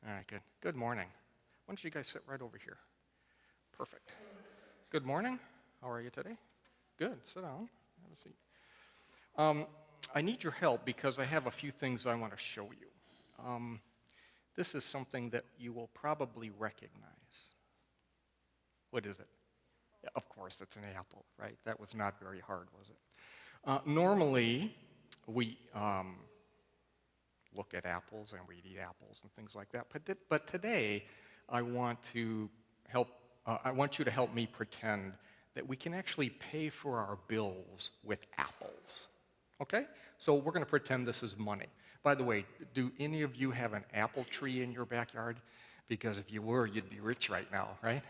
All right, good. Good morning. Why don't you guys sit right over here? Perfect. Good morning. How are you today? Good. Sit down. Have a seat. I need your help because I have a few things I want to show you. This is something that you will probably recognize. What is it? Yeah, of course, it's an apple, right? That was not very hard, was it? Normally, we look at apples and we eat apples and things like that. But today, I want you to help me pretend that we can actually pay for our bills with apples. Okay? So we're going to pretend this is money. By the way, do any of you have an apple tree in your backyard? Because if you were, you'd be rich right now, right?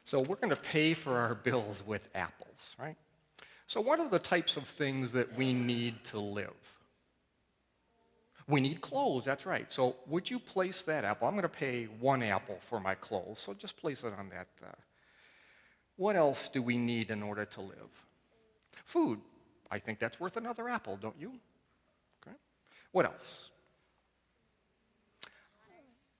So we're going to pay for our bills with apples, right? So what are the types of things that we need to live? We need clothes, that's right. So would you place that apple? I'm going to pay one apple for my clothes, so just place it on that. What else do we need in order to live? Food. I think that's worth another apple, don't you? Okay. What else?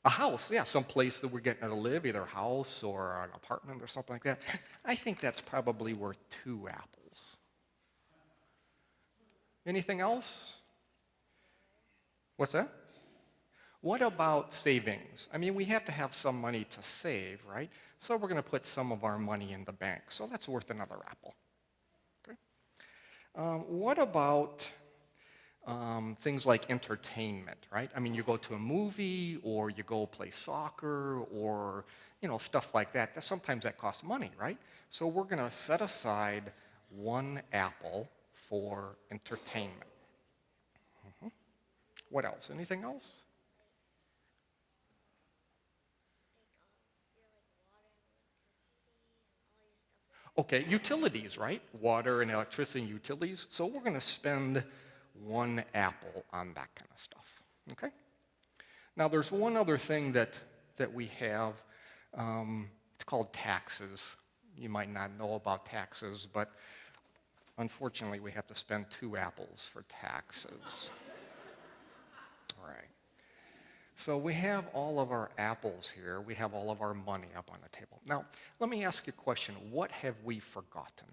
A house, yeah, some place that we're getting to live, either a house or an apartment or something like that. I think that's probably worth 2 apples. Anything else? What's that? What about savings? I mean, we have to have some money to save, right? So we're going to put some of our money in the bank. So that's worth another apple. Okay. What about things like entertainment, right? I mean, you go to a movie or you go play soccer or, stuff like that. Sometimes that costs money, right? So we're going to set aside 1 apple for entertainment. What else? Anything else? Okay, utilities, right? Water and electricity and utilities. So we're going to spend 1 apple on that kind of stuff, okay? Now, there's one other thing that we have. It's called taxes. You might not know about taxes, but unfortunately, we have to spend 2 apples for taxes. All right. So we have all of our apples here. We have all of our money up on the table. Now, let me ask you a question. What have we forgotten?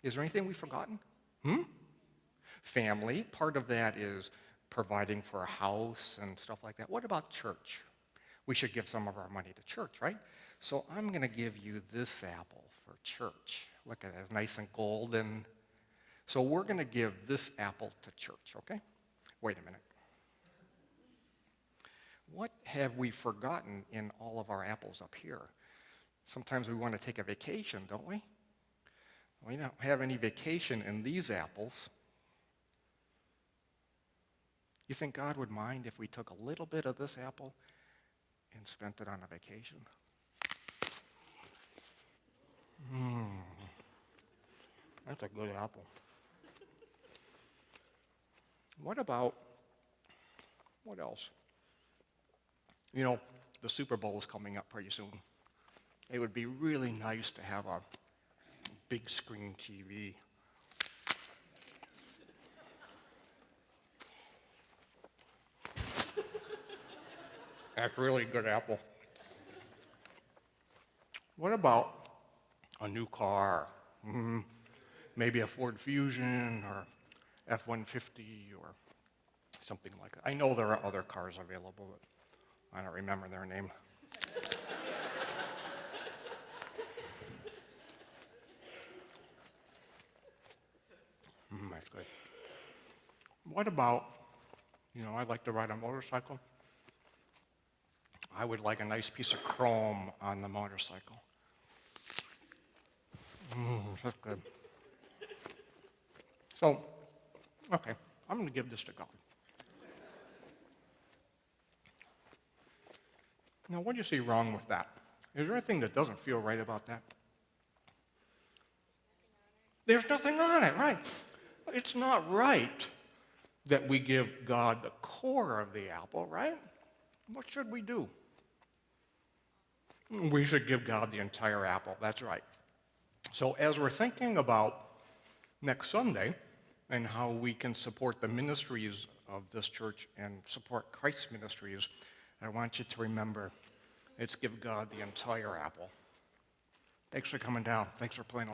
Is there anything we've forgotten? Family. Part of that is providing for a house and stuff like that. What about church? We should give some of our money to church, right? So I'm going to give you this apple for church. Look at it. It's nice and golden. So we're going to give this apple to church, okay? Wait a minute. What have we forgotten in all of our apples up here? Sometimes we want to take a vacation, don't we? We don't have any vacation in these apples. You think God would mind if we took a little bit of this apple and spent it on a vacation? That's a good apple. What else? The Super Bowl is coming up pretty soon. It would be really nice to have a big screen TV. That's really good apple. What about a new car? Maybe a Ford Fusion or F-150 or something like that. I know there are other cars available, but I don't remember their name. That's good. What about, I'd like to ride a motorcycle. I would like a nice piece of chrome on the motorcycle. That's good. So, okay, I'm going to give this to God. Now, what do you see wrong with that? Is there anything that doesn't feel right about that? There's nothing on it, right? It's not right that we give God the core of the apple, right? What should we do? We should give God the entire apple, that's right. So as we're thinking about next Sunday and how we can support the ministries of this church and support Christ's ministries, I want you to remember, it's give God the entire apple. Thanks for coming down. Thanks for playing.